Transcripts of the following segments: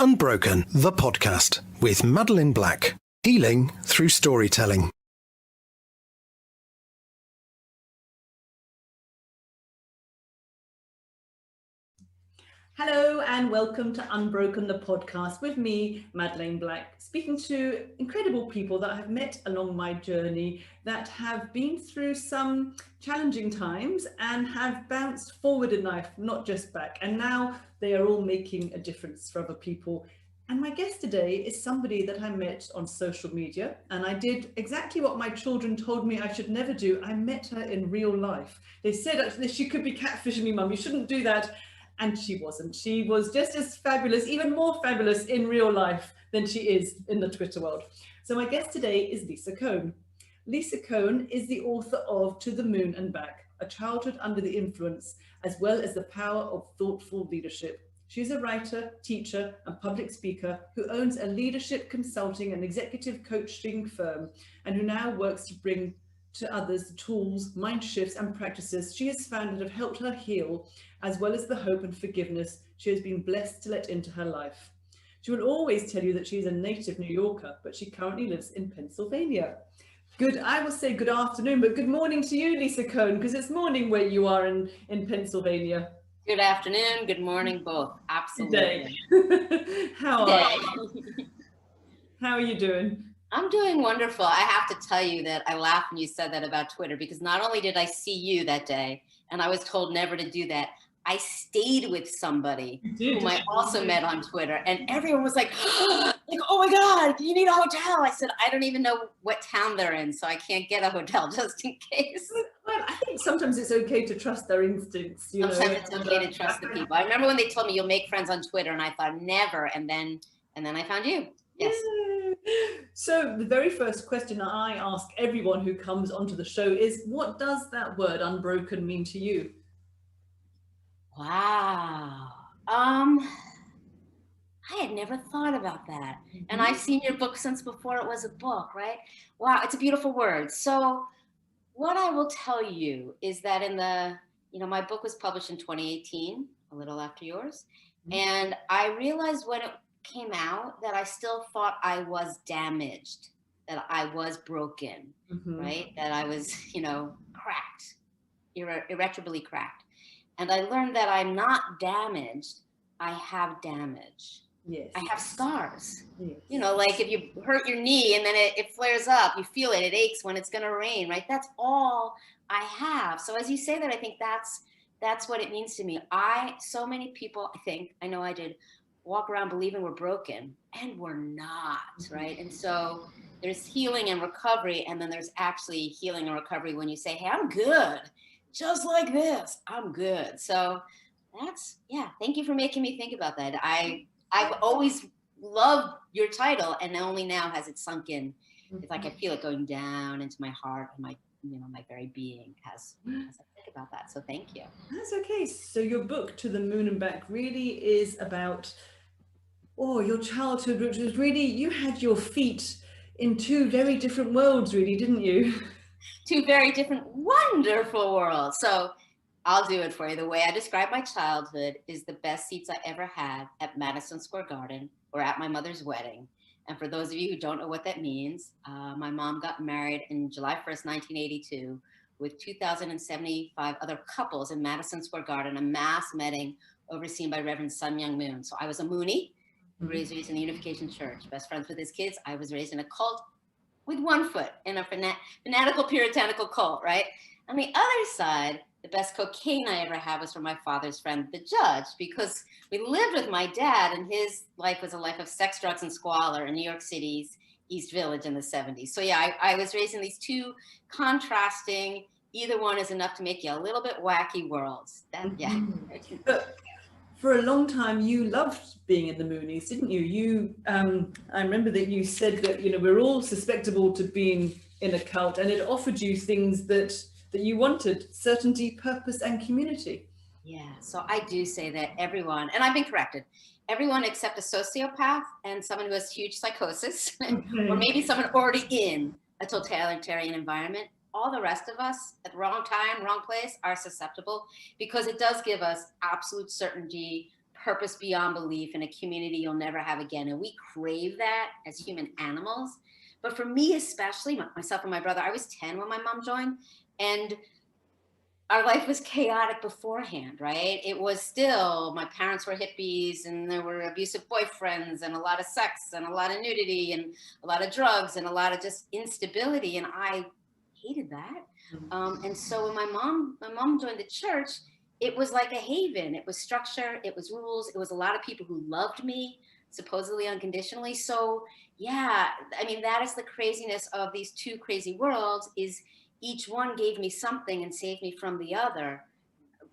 Unbroken, the podcast with Madeline Black. Healing through storytelling. Hello and welcome to Unbroken, the podcast with me, Madeline Black, speaking to incredible people that I've met along my journey that have been through some challenging times and have bounced forward in life, not just back. And now they are all making a difference for other people. And my guest today is somebody that I met on social media, and I did exactly what my children told me I should never do. I met her in real life. They said actually she could be catfishing me, Mum, you shouldn't do that. And she wasn't. She was just as fabulous, even more fabulous in real life than she is in the Twitter world. So my guest today is Lisa Kohn. Lisa Kohn is the author of To the Moon and Back, A Childhood Under the Influence, as well as The Power of Thoughtful Leadership. She's a writer, teacher, and public speaker who owns a leadership consulting and executive coaching firm, and who now works to bring to others the tools, mind shifts, and practices she has found that have helped her heal, as well as the hope and forgiveness she has been blessed to let into her life. She will always tell you that she is a native New Yorker, but she currently lives in Pennsylvania. I will say good afternoon, but good morning to you, Lisa Kohn, because it's morning where you are in Pennsylvania. Good afternoon, good morning, both. Absolutely. How are you doing? I'm doing wonderful. I have to tell you that I laughed when you said that about Twitter, because not only did I see you that day, and I was told never to do that, I stayed with somebody whom I also met on Twitter, and everyone was like, oh my God, you need a hotel. I said, I don't even know what town they're in, so I can't get a hotel just in case. Well, I think sometimes it's okay to trust their instincts. Sometimes it's okay to trust the people. I remember when they told me you'll make friends on Twitter, and I thought never, and then I found you. Yes. So the very first question I ask everyone who comes onto the show is, what does that word unbroken mean to you? Wow. I had never thought about that. Mm-hmm. And I've seen your book since before it was a book, right? Wow, it's a beautiful word. So what I will tell you is that my book was published in 2018, a little after yours. Mm-hmm. And I realized when it came out that I still thought I was damaged, that I was broken, mm-hmm. right? That I was, cracked, irretrievably cracked. And I learned that I'm not damaged, I have damage. Yes. I have scars. Yes. Like if you hurt your knee and then it flares up, you feel it aches when it's gonna rain, right? That's all I have. So as you say that, I think that's what it means to me. So many people, I know I did, walk around believing we're broken, and we're not, right? And so there's healing and recovery, and then there's actually healing and recovery when you say, hey, I'm good. Just like this, I'm good. So thank you for making me think about that. I've always loved your title, and only now has it sunk in. It's like I feel it going down into my heart and my very being as I think about that. So thank you. That's okay. So your book, To the Moon and Back, really is about your childhood, which was really, you had your feet in two very different worlds, really, didn't you? Two very different, wonderful worlds. So I'll do it for you. The way I describe my childhood is the best seats I ever had at Madison Square Garden or at my mother's wedding. And for those of you who don't know what that means, my mom got married in July 1st, 1982, with 2,075 other couples in Madison Square Garden, a mass wedding overseen by Reverend Sun Myung Moon. So I was a Moonie, raised in the Unification Church, best friends with his kids. I was raised in a cult with one foot in a fanatical puritanical cult, right? On the other side, the best cocaine I ever had was from my father's friend, the judge, because we lived with my dad, and his life was a life of sex, drugs, and squalor in New York City's East Village in the 70s. So yeah, I was raised in these two contrasting, either one is enough to make you a little bit wacky worlds. But for a long time, you loved being in the Moonies, didn't you? I remember that you said that, we're all susceptible to being in a cult, and it offered you things that you wanted: certainty, purpose, and community. Yeah, so I do say that everyone, and I've been corrected, everyone except a sociopath and someone who has huge psychosis, or maybe someone already in a totalitarian environment, all the rest of us at the wrong time, wrong place, are susceptible, because it does give us absolute certainty, purpose beyond belief and a community you'll never have again. And we crave that as human animals. But for me, especially myself and my brother, I was 10 when my mom joined, and our life was chaotic beforehand, right? It was still, my parents were hippies and there were abusive boyfriends and a lot of sex and a lot of nudity and a lot of drugs and a lot of just instability. And I hated that. And so when my mom joined the church, it was like a haven. It was structure, it was rules, it was a lot of people who loved me, supposedly unconditionally. So yeah, I mean, that is the craziness of these two crazy worlds, is each one gave me something and saved me from the other.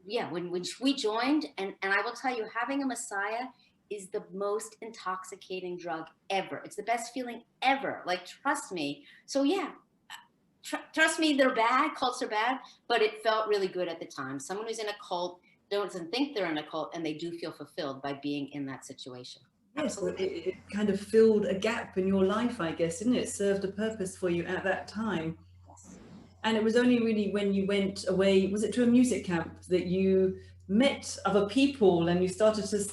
Yeah, when we joined, and I will tell you, having a Messiah is the most intoxicating drug ever. It's the best feeling ever. Like, trust me. So yeah, trust me, they're bad. Cults are bad, but it felt really good at the time. Someone who's in a cult doesn't think they're in a cult, and they do feel fulfilled by being in that situation. Yes, so Absolutely. it kind of filled a gap in your life, I guess, didn't it? It served a purpose for you at that time. Yes. And it was only really when you went away, was it to a music camp, that you met other people and you started to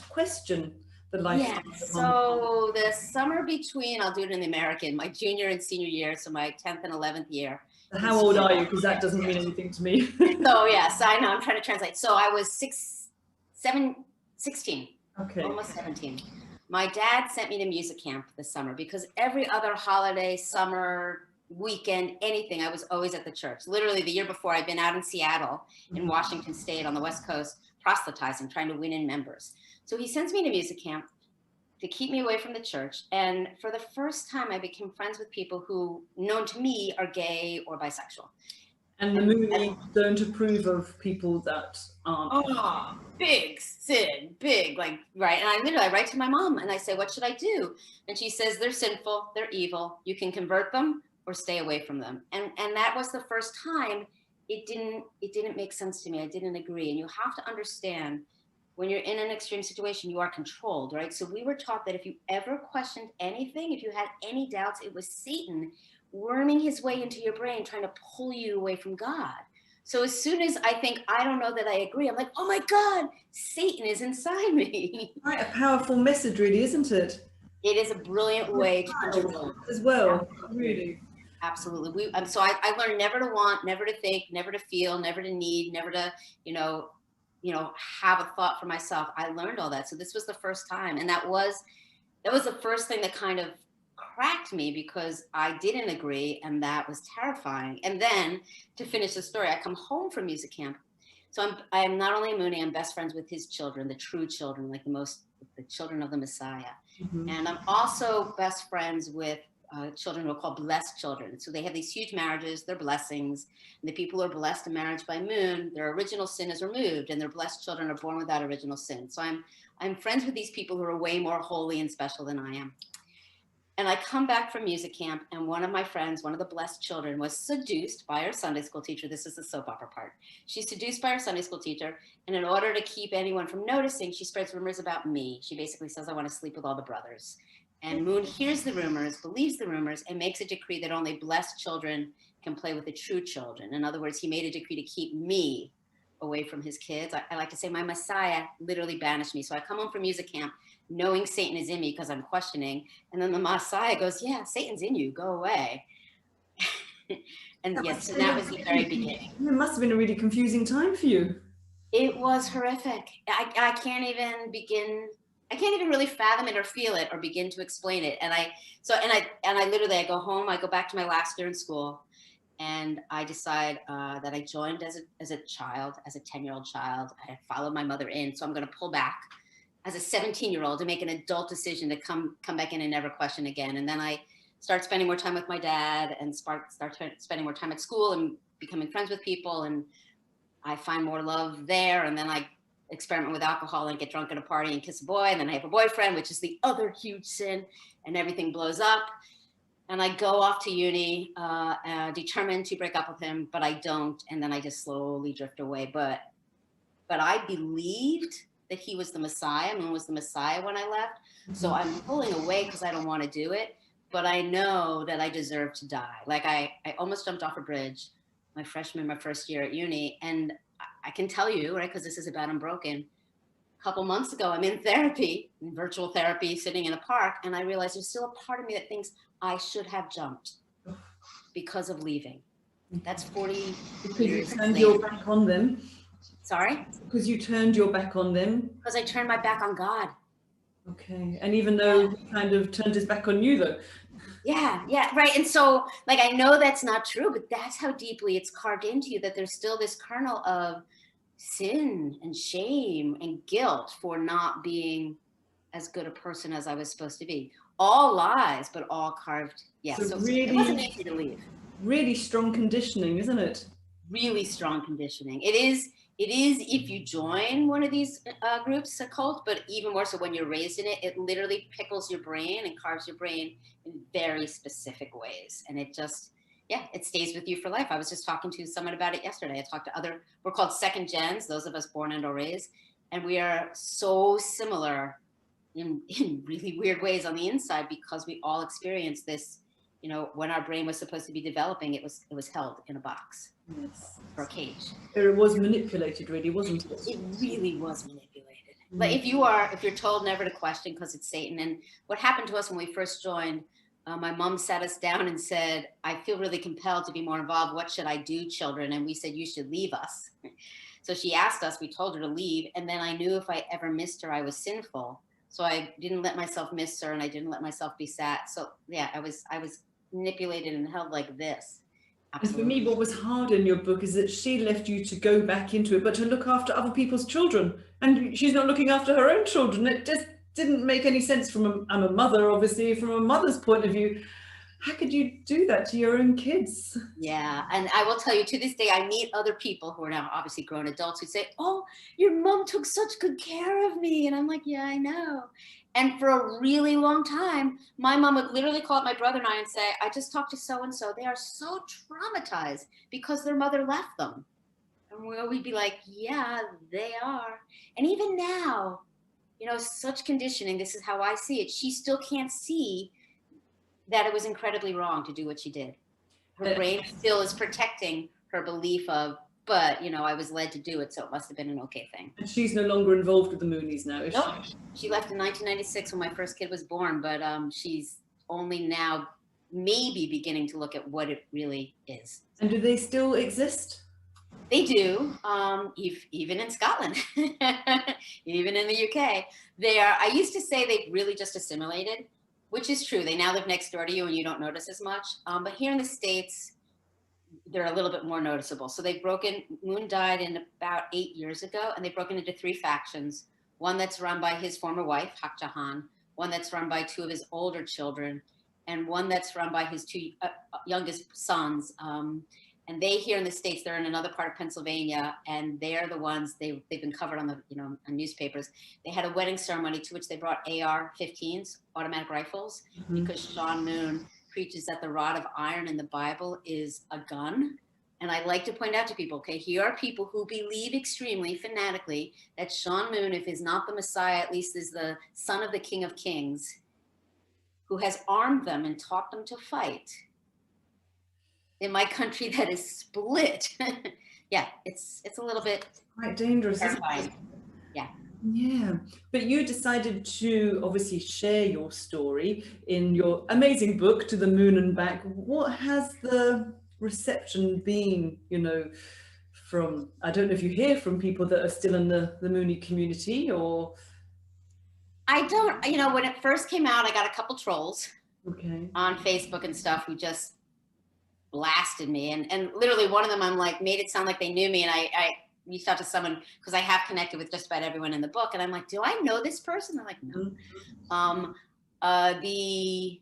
question the Yeah, lifestyle of mom? so the summer between, I'll do it in the American, my junior and senior year, so my 10th and 11th year in How old school. are you? Because that doesn't mean anything to me. So yes, I know, I'm trying to translate. So I was 16, Okay. almost 17. My dad sent me to music camp this summer because every other holiday, summer, weekend, anything, I was always at the church. Literally the year before, I'd been out in Seattle, in Washington State on the West Coast, proselytizing, trying to win in members. So he sends me to music camp to keep me away from the church. And for the first time, I became friends with people who, known to me, are gay or bisexual. And the movie don't approve of people that aren't. Oh, big sin, big, like, right. And I write to my mom and I say, what should I do? And she says, they're sinful, they're evil. You can convert them or stay away from them. And that was the first time it didn't make sense to me. I didn't agree. And you have to understand, when you're in an extreme situation, you are controlled, right? So we were taught that if you ever questioned anything, if you had any doubts, it was Satan worming his way into your brain, trying to pull you away from God. So as soon as I think, I don't know that I agree, I'm like, oh my God, Satan is inside me. Quite a powerful message, really, isn't it? It is a brilliant way to control. As well, Absolutely. really. Absolutely. So I learned never to want, never to think, never to feel, never to need, never to, have a thought for myself. I learned all that. So this was the first time. And that was the first thing that kind of cracked me, because I didn't agree, and that was terrifying. And then to finish the story, I come home from music camp. So I'm not only a Mooney, I'm best friends with his children, the true children, like the children of the Messiah. Mm-hmm. And I'm also best friends with children who are called blessed children. So they have these huge marriages, they're blessings. And the people who are blessed in marriage by moon, their original sin is removed, and their blessed children are born without original sin. So I'm friends with these people who are way more holy and special than I am. And I come back from music camp, and one of my friends, one of the blessed children, was seduced by her Sunday school teacher. This is the soap opera part. She's seduced by her Sunday school teacher, and in order to keep anyone from noticing, she spreads rumors about me. She basically says, I want to sleep with all the brothers. And Moon hears the rumors, believes the rumors, and makes a decree that only blessed children can play with the true children. In other words, he made a decree to keep me away from his kids. I like to say my Messiah literally banished me. So I come home from music camp knowing Satan is in me because I'm questioning. And then the Messiah goes, yeah, Satan's in you, go away. And yes, that was the very beginning. It must have been a really confusing time for you. It was horrific. I can't even really fathom it or feel it or begin to explain it. And I literally go home, I go back to my last year in school, and I decide that I joined as a child, as a 10-year-old child. I had followed my mother in, so I'm going to pull back as a 17-year-old to make an adult decision to come back in and never question again. And then I start spending more time with my dad and start spending more time at school and becoming friends with people. And I find more love there. And then I experiment with alcohol and get drunk at a party and kiss a boy. And then I have a boyfriend, which is the other huge sin, and everything blows up. And I go off to uni, determined to break up with him, but I don't. And then I just slowly drift away. But I believed that he was the Messiah. Moon was the Messiah when I left. So I'm pulling away because I don't want to do it. But I know that I deserve to die. Like I almost jumped off a bridge my first year at uni. And I can tell you, right, because this is about Unbroken, A couple months ago, I'm in therapy, in virtual therapy, sitting in a park, and I realized there's still a part of me that thinks I should have jumped because of leaving. That's 40 Because years you turned later. your back on them. Sorry? Because you turned your back on them. Because I turned my back on God. Okay. And even though he kind of turned his back on you, though. Yeah, right. And so, like, I know that's not true, but that's how deeply it's carved into you, that there's still this kernel of sin and shame and guilt for not being as good a person as I was supposed to be. All lies, but all carved. Yeah, so really, it wasn't easy to leave. Really strong conditioning, isn't it? Really strong conditioning. It is if you join one of these groups, a cult, but even more so when you're raised in it, it literally pickles your brain and carves your brain in very specific ways. And it just, it stays with you for life. I was just talking to someone about it yesterday. I talked to we're called second gens, those of us born and raised, and we are so similar in really weird ways on the inside because we all experience this, when our brain was supposed to be developing, it was held in a box. Yes. Or a cage. It was manipulated, really, wasn't it? It really was manipulated. Like if you're told never to question because it's Satan. And what happened to us when we first joined, my mom sat us down and said, I feel really compelled to be more involved. What should I do, children? And we said, you should leave us. So she asked us, we told her to leave. And then I knew if I ever missed her, I was sinful. So I didn't let myself miss her and I didn't let myself be sat. So I was manipulated and held like this. Absolutely. And for me, what was hard in your book is that she left you to go back into it, but to look after other people's children. And she's not looking after her own children. It just didn't make any sense I'm a mother, obviously, from a mother's point of view. How could you do that to your own kids? Yeah, and I will tell you, to this day, I meet other people who are now obviously grown adults who say, oh, your mom took such good care of me. And I'm like, yeah, I know. And for a really long time, my mom would literally call up my brother and I and say, I just talked to so-and-so. They are so traumatized because their mother left them. And we'd be like, yeah, they are. And even now, such conditioning, this is how I see it. She still can't see that it was incredibly wrong to do what she did. Her brain still is protecting her belief of, but, I was led to do it, so it must have been an okay thing. And she's no longer involved with the Moonies now, is she? She left in 1996 when my first kid was born, but she's only now maybe beginning to look at what it really is. And do they still exist? They do, even in Scotland, even in the UK. I used to say they've really just assimilated, which is true. They now live next door to you and you don't notice as much. But here in the States, they're a little bit more noticeable. So Moon died in about 8 years ago, and they've broken into 3 factions. One that's run by his former wife, Hak Jahan, one that's run by 2 of his older children, and one that's run by his 2 youngest sons. And they here in the States, they're in another part of Pennsylvania, and they're the ones, they've been covered on the, on newspapers. They had a wedding ceremony to which they brought AR-15s, automatic rifles, because Sean Moon preaches that the rod of iron in the Bible is a gun. And I like to point out to people, okay, here are people who believe extremely fanatically that Sean Moon, if he's not the Messiah, at least is the son of the King of Kings, who has armed them and taught them to fight. In my country that is split. It's a little bit quite dangerous, terrifying. Isn't it? Yeah, but you decided to obviously share your story in your amazing book, To the Moon and Back. What has the reception been, from, I don't know if you hear from people that are still in the Mooney community, or? I don't, when it first came out, I got a couple trolls on Facebook and stuff who just blasted me. And literally one of them, I'm like, made it sound like they knew me. And I reached out to someone because I have connected with just about everyone in the book. And I'm like, do I know this person? They're like, no. The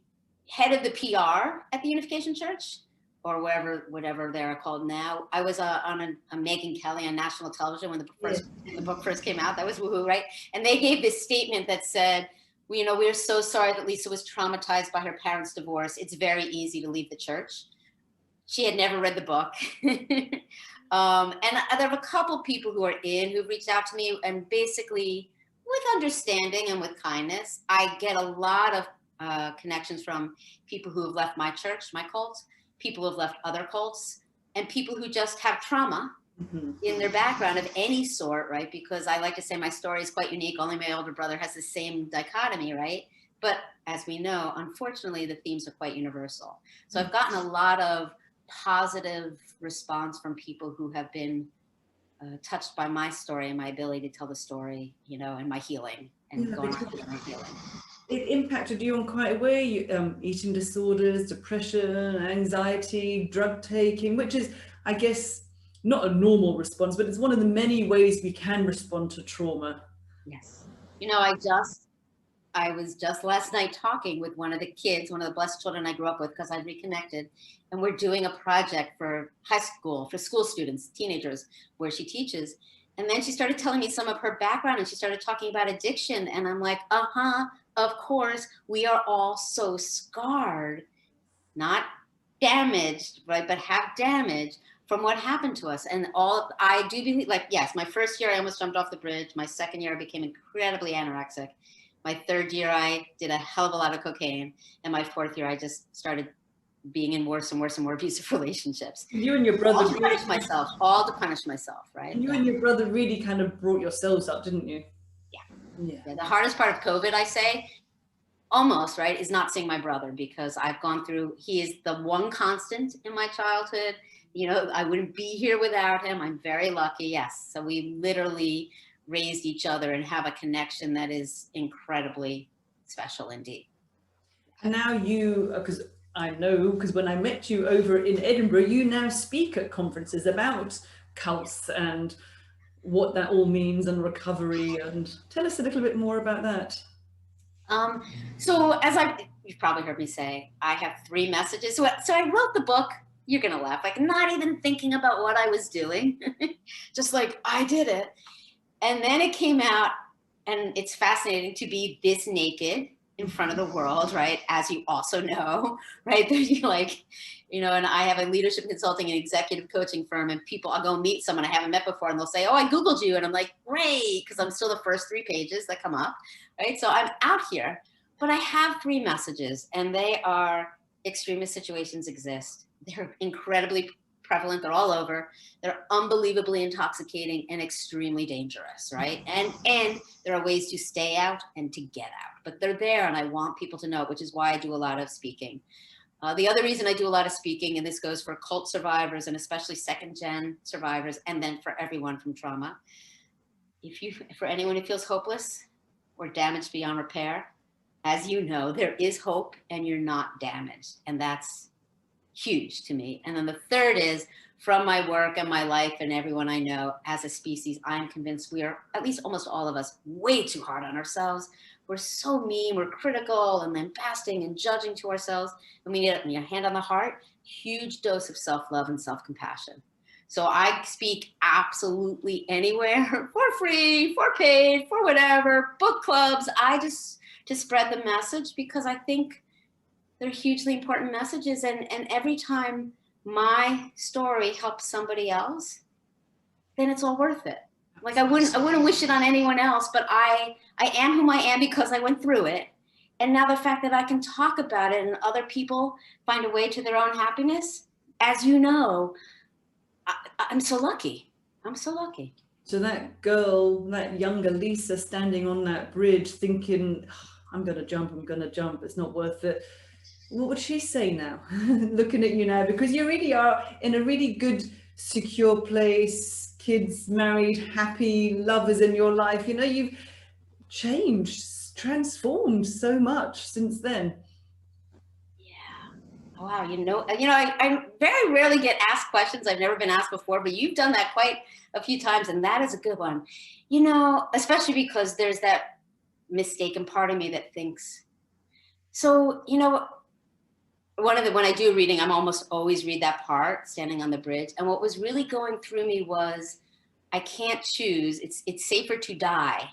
head of the PR at the Unification Church, or whatever they're called now. I was on a Megyn Kelly on national television when the book first came out. That was woohoo, right? And they gave this statement that said, we're so sorry that Lisa was traumatized by her parents' divorce. It's very easy to leave the church. She had never read the book. And there are a couple people who've reached out to me, and basically with understanding and with kindness. I get a lot of connections from people who have left my church, my cult, people who have left other cults, and people who just have trauma in their background of any sort, right? Because I like to say my story is quite unique. Only my older brother has the same dichotomy, right? But as we know, unfortunately, the themes are quite universal. So I've gotten a lot of positive response from people who have been touched by my story and my ability to tell the story, you know, and my healing and going on to my healing. It impacted you on quite a way, eating disorders, depression, anxiety, drug taking, which is, I guess, not a normal response, but it's one of the many ways we can respond to trauma. Yes. You know, I was just last night talking with one of the kids, one of the blessed children I grew up with, because I reconnected, and we're doing a project for high school, for school students, teenagers, where she teaches. And then she started telling me some of her background, and she started talking about addiction. And I'm like, of course, we are all so scarred, not damaged, right, but have damage from what happened to us. And all I do believe, like, yes, my first year I almost jumped off the bridge. My second year I became incredibly anorexic. My third year I did a hell of a lot of cocaine. And my fourth year I just started being in worse and worse and more abusive relationships. You and your brother All to punish myself, all to punish myself, right? You and your brother really kind of brought yourselves up, didn't you? Yeah. The hardest part of COVID, I say, almost, right, is not seeing my brother, because I've gone through, he is the one constant in my childhood. You know, I wouldn't be here without him. I'm very lucky. Yes. So we literally raised each other and have a connection that is incredibly special indeed. And now you, because I know, because when I met you over in Edinburgh, you now speak at conferences about cults and what that all means and recovery. And tell us a little bit more about that. So you've probably heard me say, I have 3 messages. So I wrote the book, you're going to laugh, like not even thinking about what I was doing, just like I did it. And then it came out, and it's fascinating to be this naked in front of the world, right? As you also know, right? There's like, you know, and I have a leadership consulting and executive coaching firm, and people, I'll go meet someone I haven't met before, and they'll say, oh, I Googled you. And I'm like, great, because I'm still the first 3 pages that come up, right? So I'm out here, but I have 3 messages, and they are: extremist situations exist. They're incredibly prevalent. They're all over. They're unbelievably intoxicating and extremely dangerous, right? And there are ways to stay out and to get out, but they're there, and I want people to know, which is why I do a lot of speaking. The other reason I do a lot of speaking, and this goes for cult survivors and especially second-gen survivors, and then for everyone from trauma, for anyone who feels hopeless or damaged beyond repair, as you know, there is hope, and you're not damaged, and that's huge to me. And then the third is, from my work and my life and everyone I know, as a species, I'm convinced we are, at least almost all of us, way too hard on ourselves. We're so mean, we're critical and lambasting and judging to ourselves. And we need a hand on the heart, huge dose of self-love and self-compassion. So I speak absolutely anywhere, for free, for paid, for whatever, book clubs. I just to spread the message, because I think they're hugely important messages. And every time my story helps somebody else, then it's all worth it. Like I wouldn't wish it on anyone else, but I am whom I am because I went through it. And now the fact that I can talk about it and other people find a way to their own happiness, as you know, I'm so lucky. I'm so lucky. So that girl, that younger Lisa, standing on that bridge thinking, oh, I'm going to jump, it's not worth it. What would she say now, looking at you now? Because you really are in a really good, secure place, kids married, happy, lovers in your life. You know, you've changed, transformed so much since then. Yeah. Wow. You know, I very rarely get asked questions I've never been asked before, but you've done that quite a few times, and that is a good one. You know, especially because there's that mistaken part of me that thinks, so, you know, when I do reading, I'm almost always read that part, standing on the bridge. And what was really going through me was, I can't choose. It's safer to die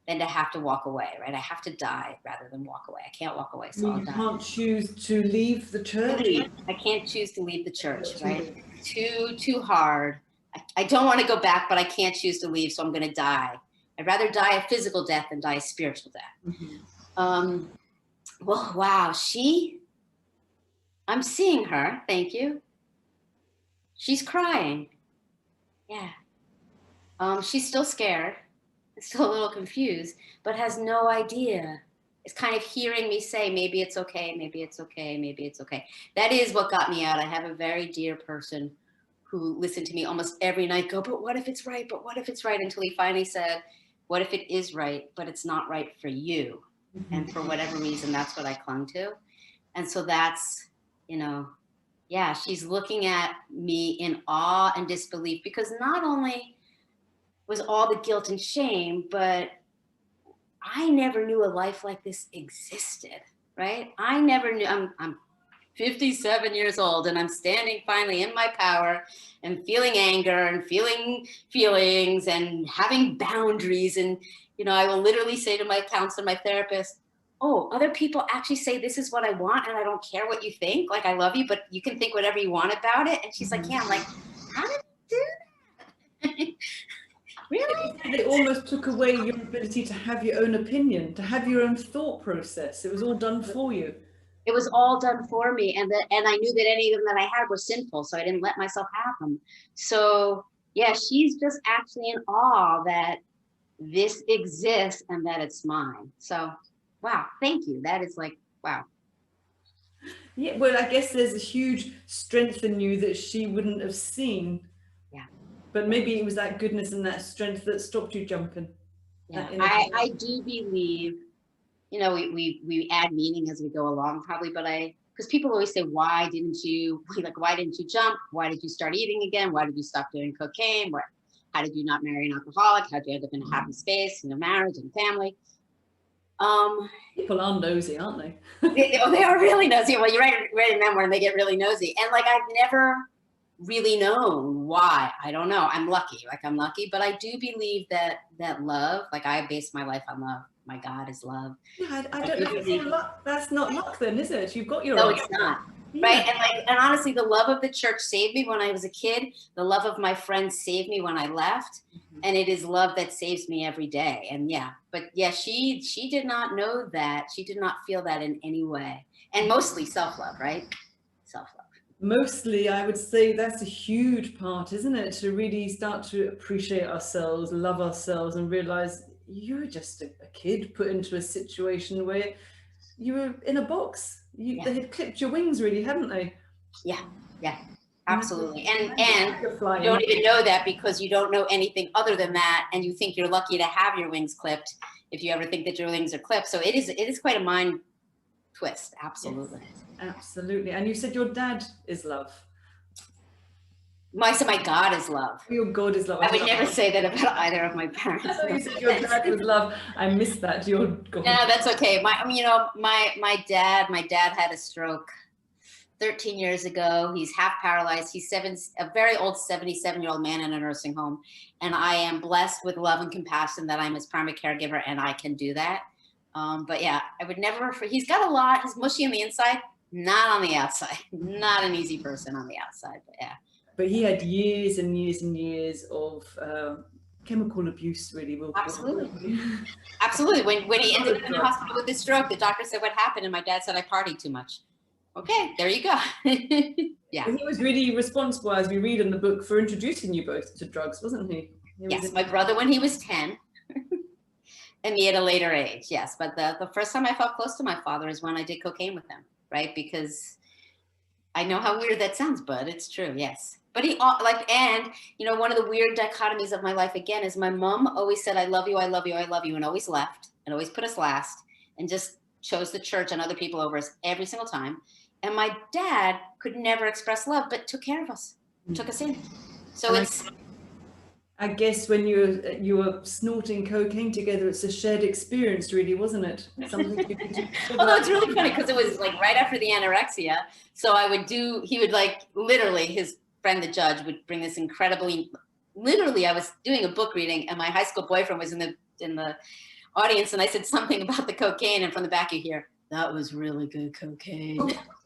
than to have to walk away, right? I have to die rather than walk away. I can't walk away, so I'll die. You can't choose to leave the church? I can't choose to leave the church, right? Too hard. I don't want to go back, but I can't choose to leave, so I'm going to die. I'd rather die a physical death than die a spiritual death. Mm-hmm. Well, wow, I'm seeing her, thank you. She's crying. Yeah. She's still scared, still a little confused, but has no idea. It's kind of hearing me say, maybe it's okay, maybe it's okay, maybe it's okay. That is what got me out. I have a very dear person who listened to me almost every night go, but what if it's right? But what if it's right? Until he finally said, what if it is right, but it's not right for you? And for whatever reason, that's what I clung to. And so that's, you know, yeah, she's looking at me in awe and disbelief, because not only was all the guilt and shame, but I never knew a life like this existed, right? I never knew. I'm 57 years old and I'm standing finally in my power and feeling anger and feeling feelings and having boundaries. And, you know, I will literally say to my counselor, my therapist, oh, other people actually say this is what I want and I don't care what you think. Like, I love you, but you can think whatever you want about it. And she's like, yeah. I'm like, how did you do that? Really? They almost took away your ability to have your own opinion, to have your own thought process. It was all done for you. It was all done for me. And I knew that any of them that I had were sinful. So I didn't let myself have them. So yeah, she's just actually in awe that this exists and that it's mine. So, wow. Thank you. That is like, wow. Yeah, well, I guess there's a huge strength in you that she wouldn't have seen. Yeah. But maybe it was that goodness and that strength that stopped you jumping. Yeah. I do believe, you know, we add meaning as we go along probably, but because people always say, why didn't you jump? Why did you start eating again? Why did you stop doing cocaine? How did you not marry an alcoholic? How did you end up in a happy space, you know, marriage and family? People are nosy, aren't they? they are really nosy. Well, you write a memoir and they get really nosy. And like, I've never really known why. I don't know. I'm lucky, but I do believe that love, like I base my life on love. My God is love. Yeah, I don't know. That's not luck then, is it? You've got your No, own. it's not. Yeah. Right. And honestly, the love of the church saved me when I was a kid. The love of my friends saved me when I left. And it is love that saves me every day. And yeah, but yeah, she did not know that. She did not feel that in any way. And mostly self-love, right? Self-love. Mostly, I would say that's a huge part, isn't it? To really start to appreciate ourselves, love ourselves, and realize you're just a kid put into a situation where you were in a box. They had clipped your wings, really, hadn't they? Yeah, absolutely. And you don't even know that because you don't know anything other than that, and you think you're lucky to have your wings clipped if you ever think that your wings are clipped. So it is quite a mind twist. Absolutely. Yes, absolutely. And you said your dad is love. My God is love. Your God is love. I would never say that about either of my parents. I thought you said your dad was love. I missed that. Your God. No, that's okay. My dad had a stroke 13 years ago. He's half paralyzed. He's a very old 77-year-old man in a nursing home. And I am blessed with love and compassion that I'm his primary caregiver and I can do that. But yeah, I would never, he's got a lot. He's mushy on the inside, not on the outside. Not an easy person on the outside, but yeah. But he had years and years and years of chemical abuse, really. Absolutely. Absolutely. When he ended up in the hospital with his stroke, the doctor said, what happened? And my dad said, I partied too much. Okay, there you go. Yeah. He was really responsible, as we read in the book, for introducing you both to drugs, wasn't he? Yes, my brother when he was 10 and me at a later age, yes. But the first time I felt close to my father is when I did cocaine with him, right? Because I know how weird that sounds, but it's true, yes. But and you know, one of the weird dichotomies of my life again is my mom always said, I love you, I love you, I love you, and always left and always put us last and just chose the church and other people over us every single time. And my dad could never express love, but took care of us, took us in. So I guess when you were snorting cocaine together, it's a shared experience, really, wasn't it? Something you could do. Although it's really funny because it was like right after the anorexia. So he would like literally, his friend, the judge, would bring this literally, I was doing a book reading and my high school boyfriend was in the audience and I said something about the cocaine and from the back you hear, that was really good cocaine.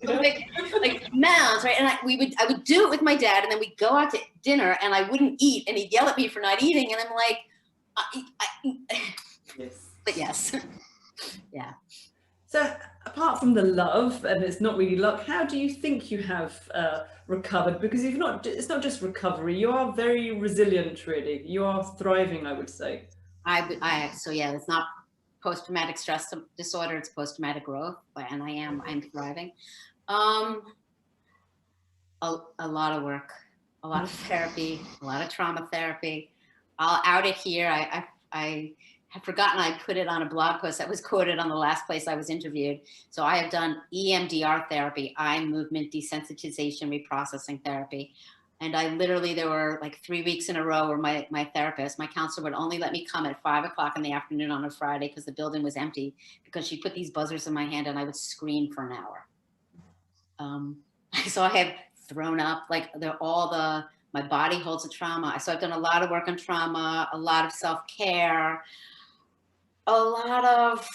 like mouths, right? And I would do it with my dad and then we'd go out to dinner and I wouldn't eat and he'd yell at me for not eating. And I'm like, yes. But yes. Yeah. So apart apart from the love, and it's not really luck, how do you think you have recovered? Because it's not just recovery, you are very resilient, really. You are thriving, I would say. So yeah, it's not post-traumatic stress disorder, it's post-traumatic growth, and I'm thriving. A lot of work, a lot of therapy, a lot of trauma therapy. I'll out it here. I have forgotten I put it on a blog post that was quoted on the last place I was interviewed. So I have done EMDR therapy, eye movement desensitization reprocessing therapy. And I literally, there were like 3 weeks in a row where my therapist, my counselor would only let me come at 5 o'clock in the afternoon on a Friday because the building was empty, because she put these buzzers in my hand and I would scream for an hour. So I have thrown up, like my body holds a trauma. So I've done a lot of work on trauma, a lot of self-care, a lot of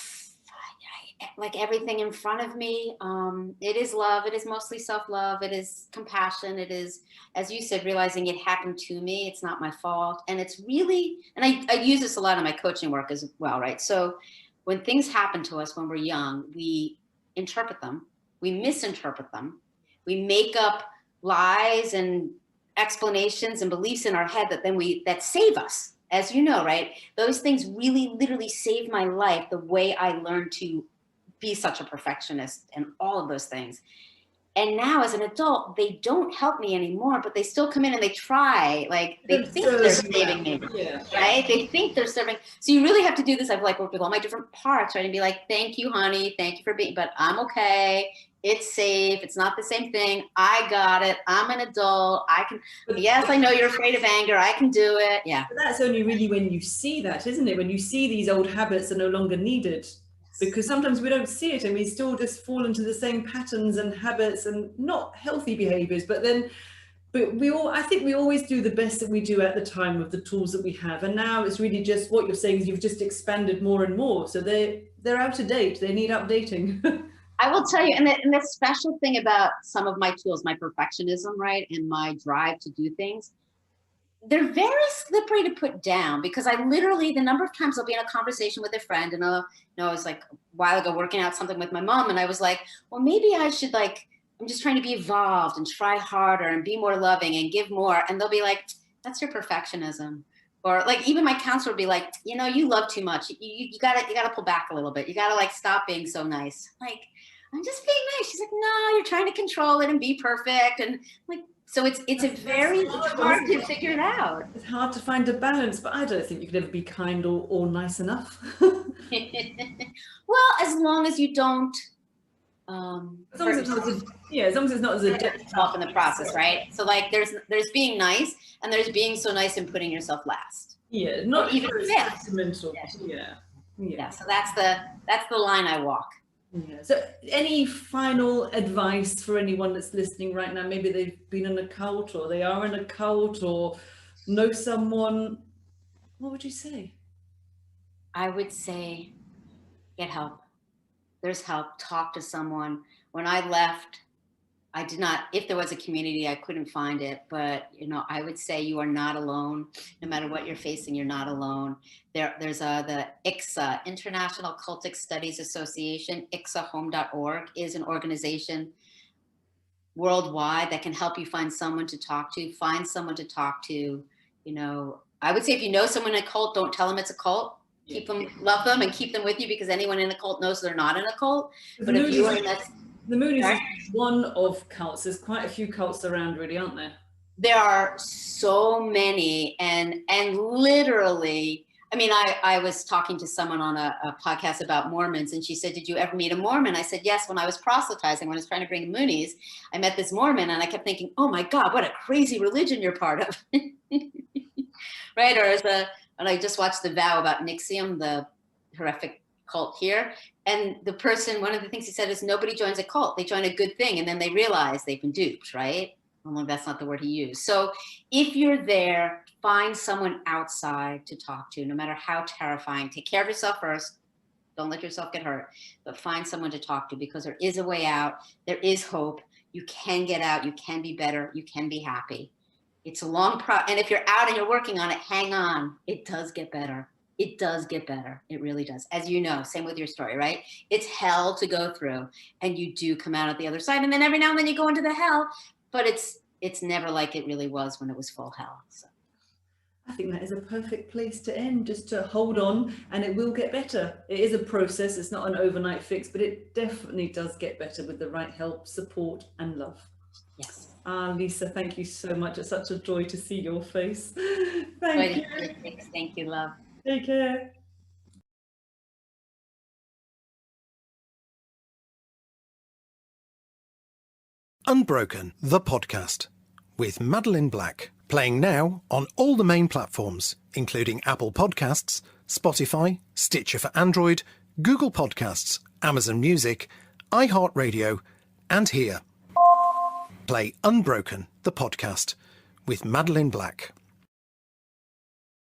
like everything in front of me. It is love. It is mostly self-love. It is compassion. It is, as you said, realizing it happened to me. It's not my fault. And it's really, and I use this a lot in my coaching work as well, right? So when things happen to us when we're young, we interpret them, we misinterpret them, we make up lies and explanations and beliefs in our head that save us. As you know, right? Those things really literally saved my life, the way I learned to be such a perfectionist and all of those things. And now as an adult, they don't help me anymore, but they still come in and they try, like they think they're saving me, right? They think they're serving. So you really have to do this. I've like worked with all my different parts, right? And be like, thank you, honey. Thank you for being, but I'm okay. It's safe. It's not the same thing. I got it. I'm an adult. I can, yes, I know you're afraid of anger. I can do it. Yeah. But that's only really when you see that, isn't it? When you see these old habits are no longer needed. Because sometimes we don't see it and we still just fall into the same patterns and habits and not healthy behaviors. But I think we always do the best that we do at the time with the tools that we have. And now it's really just what you're saying is you've just expanded more and more. So they're out of date. They need updating. I will tell you, and the special thing about some of my tools, my perfectionism, right, and my drive to do things, they're very slippery to put down, because I literally, the number of times I'll be in a conversation with a friend, and I was like a while ago working out something with my mom, and I was like, well, maybe I should I'm just trying to be evolved and try harder and be more loving and give more. And they'll be like, that's your perfectionism. Or like, even my counselor would be like, you love too much. You gotta pull back a little bit. You gotta stop being so nice. Like, I'm just being nice. She's like, no, you're trying to control it and be perfect. And like, so it's hard to figure it out. It's hard to find a balance, but I don't think you could ever be kind or nice enough. Well, as long as you don't, as long as it's not as a yourself in the process, right? So like, there's being nice, and there's being so nice and putting yourself last. Yeah, not even sentimental. Yeah. So that's the line I walk. Yeah. So any final advice for anyone that's listening right now? Maybe they've been in a cult, or they are in a cult, or know someone. What would you say? I would say get help. There's help. Talk to someone. When I left, I did not, if there was a community, I couldn't find it, but I would say you are not alone. No matter what you're facing, you're not alone. There's the ICSA, International Cultic Studies Association, ICSAHome.org is an organization worldwide that can help you find someone to talk to. I would say if you know someone in a cult, don't tell them it's a cult. Keep them, love them, and keep them with you, because anyone in a cult knows they're not in a cult. But if you are in that, the moon is one of cults. There's quite a few cults around, really, aren't there? There are so many, and literally, I mean, I was talking to someone on a podcast about Mormons, and she said, did you ever meet a Mormon? I said, yes, when I was proselytizing, when I was trying to bring Moonies, I met this Mormon, and I kept thinking, oh my God, what a crazy religion you're part of. Right? Or and I just watched The Vow about Nixium, the horrific cult here. And the person, one of the things he said is, nobody joins a cult. They join a good thing, and then they realize they've been duped, right? Well, that's not the word he used. So if you're there, find someone outside to talk to, no matter how terrifying. Take care of yourself first. Don't let yourself get hurt, but find someone to talk to, because there is a way out. There is hope. You can get out. You can be better. You can be happy. It's a long and if you're out and you're working on it, hang on. It does get better. it does get better. It really does. As you know, same with your story, right? It's hell to go through, and you do come out at the other side. And then every now and then you go into the hell, but it's never like it really was when it was full hell. So. I think that is a perfect place to end, just to hold on, and it will get better. It is a process. It's not an overnight fix, but it definitely does get better with the right help, support, and love. Yes. Lisa, thank you so much. It's such a joy to see your face. Thank you. Thank you, love. Take care. Unbroken, the podcast, with Madeline Black, playing now on all the main platforms, including Apple Podcasts, Spotify, Stitcher for Android, Google Podcasts, Amazon Music, iHeartRadio, and here. Play Unbroken, the podcast, with Madeline Black.